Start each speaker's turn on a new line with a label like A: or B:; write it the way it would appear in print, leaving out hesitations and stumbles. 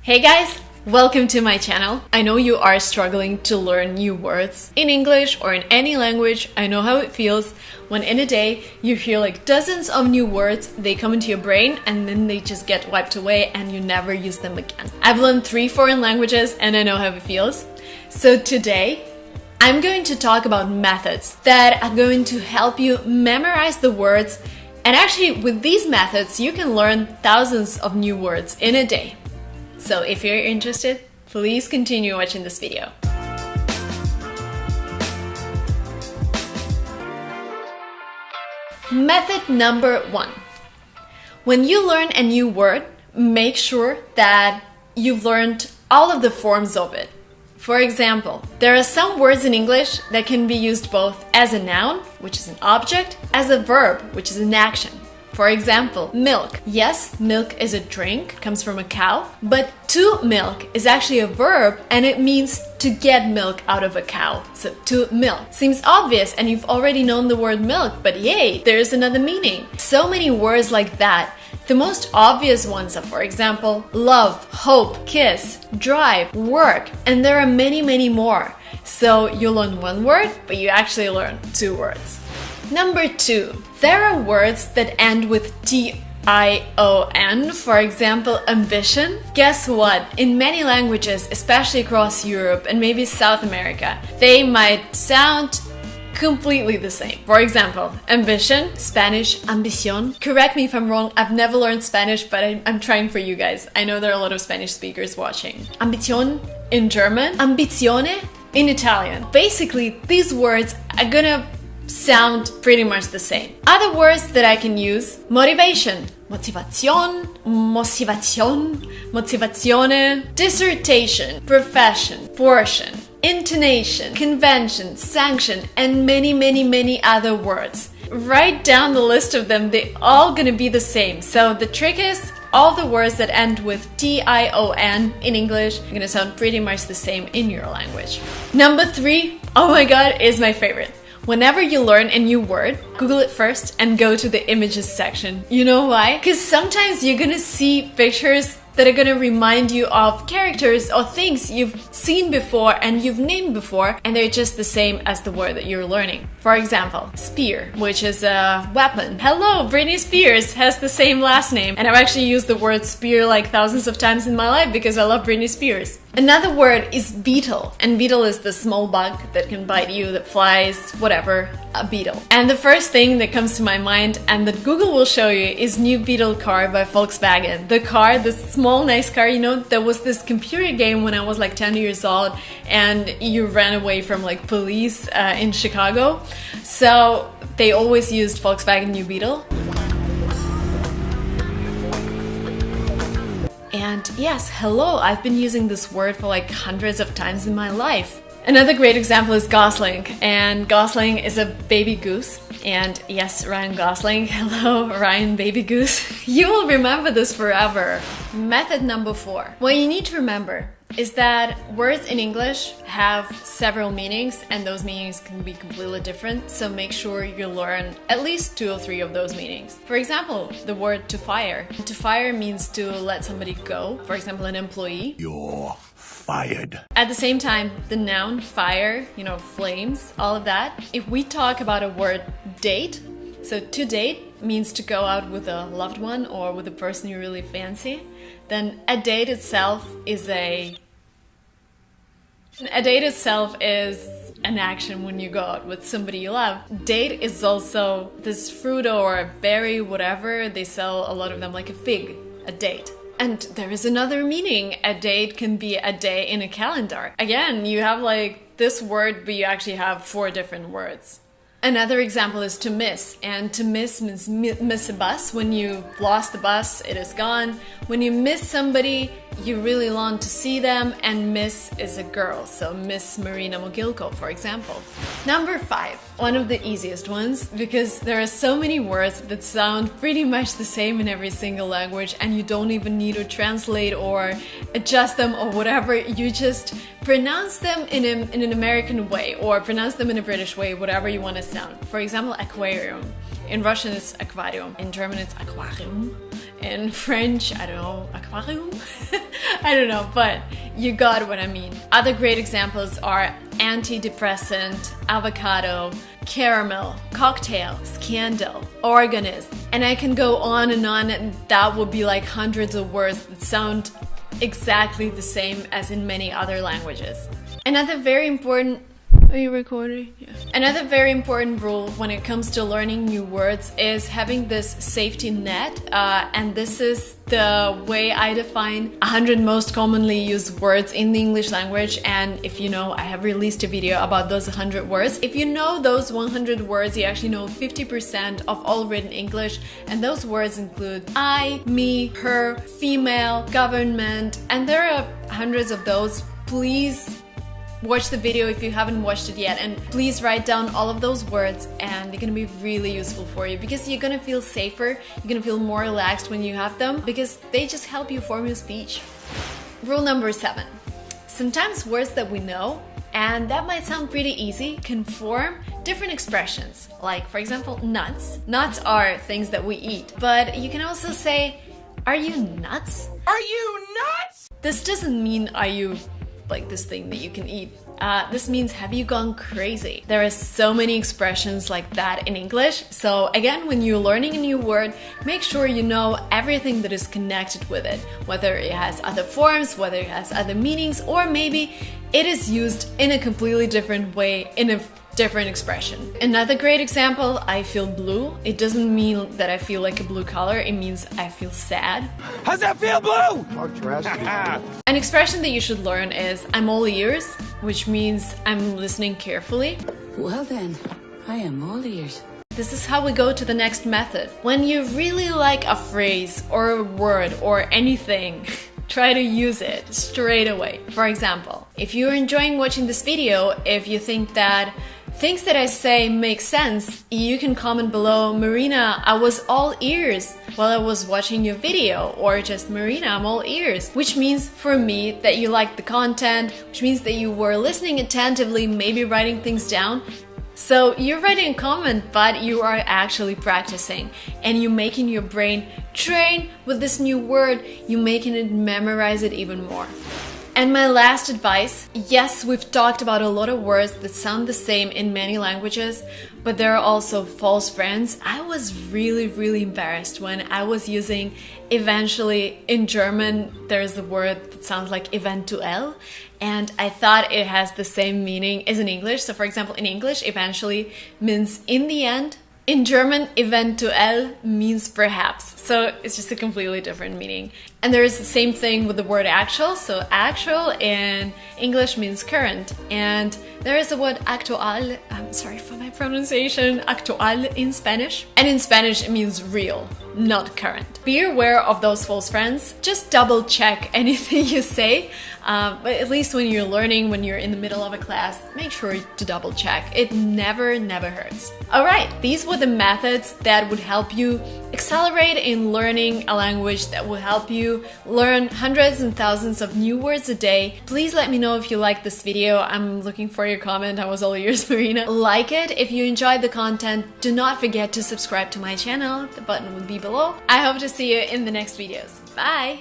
A: Hey guys, welcome to my channel. I know you are struggling to learn new words in English or in any language. I know how it feels when in a day you hear like dozens of new words, they come into your brain and then they just get wiped away and you never use them again. I've learned 3 foreign languages and I know how it feels. So today, I'm going to talk about methods that are going to help you memorize the words, and actually with these methods you can learn thousands of new words in a day. So if you're interested, please continue watching this video. Method number 1. When you learn a new word, make sure that you've learned all of the forms of it. For example, there are some words in English that can be used both as a noun, which is an object, as a verb, which is an action. For example, milk. Yes, milk is a drink, comes from a cow, but to milk is actually a verb and it means to get milk out of a cow. So to milk seems obvious and you've already known the word milk, but yay, there's another meaning. So many words like that. The most obvious ones are, for example, love, hope, kiss, drive, work, and there are many more. So you learn one word, but you actually learn 2 words. Number 2, there are words that end with T-I-O-N, for example, ambition. Guess what? In many languages, especially across Europe and maybe South America, they might sound completely the same. For example, ambition, Spanish, ambición. Correct me if I'm wrong, I've never learned Spanish, but I'm trying for you guys. I know there are a lot of Spanish speakers watching. Ambición in German, ambizione in Italian. Basically, these words are gonna sound pretty much the same. Other words that I can use: motivation, motivación, motivazione, dissertation, profession, portion, intonation, convention, sanction, and many other words. Write down the list of them, they're all gonna be the same. So the trick is, all the words that end with T-I-O-N in English are gonna sound pretty much the same in your language. Number 3, oh my god, is my favorite. Whenever you learn a new word, Google it first and go to the images section. You know why? Because sometimes you're gonna see pictures that are gonna remind you of characters or things you've seen before and you've named before, and they're just the same as the word that you're learning. For example, spear, which is a weapon. Hello, Britney Spears has the same last name, and I've actually used the word spear like thousands of times in my life because I love Britney Spears. Another word is beetle, and beetle is the small bug that can bite you, that flies, whatever, a beetle. And the first thing that comes to my mind, and that Google will show you, is New Beetle car by Volkswagen. The car, this small nice car, you know, there was this computer game when I was like 10 years old and you ran away from like police in Chicago. So they always used Volkswagen New Beetle. And yes, hello, I've been using this word for like hundreds of times in my life. Another great example is Gosling, and Gosling is a baby goose. And yes, Ryan Gosling, hello, Ryan Baby Goose. You will remember this forever. Method number 4. What you need to remember is that words in English have several meanings, and those meanings can be completely different, so make sure you learn at least 2 or 3 of those meanings. For example, the word to fire. To fire means to let somebody go, for example, an employee.
B: You're fired.
A: At the same time, the noun fire, you know, flames, all of that. If we talk about a word date, so to date means to go out with a loved one or with a person you really fancy, then a date itself is an action when you go out with somebody you love. Date is also this fruit or berry, whatever. They sell a lot of them, like a fig, a date. And there is another meaning. A date can be a day in a calendar. Again, you have like this word, but you actually have 4 different words. Another example is to miss, and to miss means miss a bus. When you lost the bus, it is gone. When you miss somebody, you really long to see them, and Miss is a girl, so Miss Marina Mogilko, for example. Number 5, one of the easiest ones, because there are so many words that sound pretty much the same in every single language, and you don't even need to translate or adjust them or whatever. You just pronounce them in an American way or pronounce them in a British way, whatever you want to sound. For example, aquarium. In Russian it's aquarium. In German it's aquarium. In French, I don't know, aquarium? I don't know, but you got what I mean. Other great examples are antidepressant, avocado, caramel, cocktail, scandal, organism. And I can go on, and that would be like hundreds of words that sound exactly the same as in many other languages. Another very important Are you recording? Yeah. Another very important rule when it comes to learning new words is having this safety net, and this is the way I define 100 most commonly used words in the English language. And if you know, I have released a video about those 100 words. If you know those 100 words, you actually know 50% of all written English, and those words include I, me, her, female, government, and there are hundreds of those. Please watch the video if you haven't watched it yet, and please write down all of those words, and they're gonna be really useful for you because you're gonna feel safer, you're gonna feel more relaxed when you have them because they just help you form your speech. Rule number 7. Sometimes words that we know, and that might sound pretty easy, can form different expressions. Like, for example, nuts. Nuts are things that we eat, but you can also say, are you nuts?
C: Are you nuts?
A: This doesn't mean are you like this thing that you can eat. This means have you gone crazy? There are so many expressions like that in English. So again, when you're learning a new word, make sure you know everything that is connected with it, whether it has other forms, whether it has other meanings, or maybe it is used in a completely different way in a different expression. Another great example, I feel blue. It doesn't mean that I feel like a blue color, it means I feel sad.
C: How's that feel, Blue?
A: An expression that you should learn is I'm all ears, which means I'm listening carefully.
D: Well then, I am all ears.
A: This is how we go to the next method. When you really like a phrase or a word or anything, try to use it straight away. For example, if you're enjoying watching this video, if you think that things that I say make sense, you can comment below, Marina, I was all ears while I was watching your video, or just Marina, I'm all ears, which means for me that you liked the content, which means that you were listening attentively, maybe writing things down. So you're writing a comment, but you are actually practicing, and you're making your brain train with this new word, you're making it memorize it even more. And my last advice, yes, we've talked about a lot of words that sound the same in many languages, but there are also false friends. I was really embarrassed when I was using eventually in German, there's a word that sounds like eventuell, and I thought it has the same meaning as in English. So for example, in English, eventually means in the end. In German, eventuell means perhaps, so it's just a completely different meaning. And there is the same thing with the word actual, so actual in English means current, and there is the word actual, I'm sorry for my pronunciation, actual in Spanish, and in Spanish it means real, not current. Be aware of those false friends, just double check anything you say, but at least when you're learning, when you're in the middle of a class, make sure to double check. It never hurts. Alright, these were the methods that would help you accelerate in learning a language, that will help you learn hundreds and thousands of new words a day. Please let me know if you liked this video. I'm looking for your comment. I was all ears, Marina. Like it if you enjoyed the content. Do not forget to subscribe to my channel. The button will be below. I hope to see you in the next videos. Bye!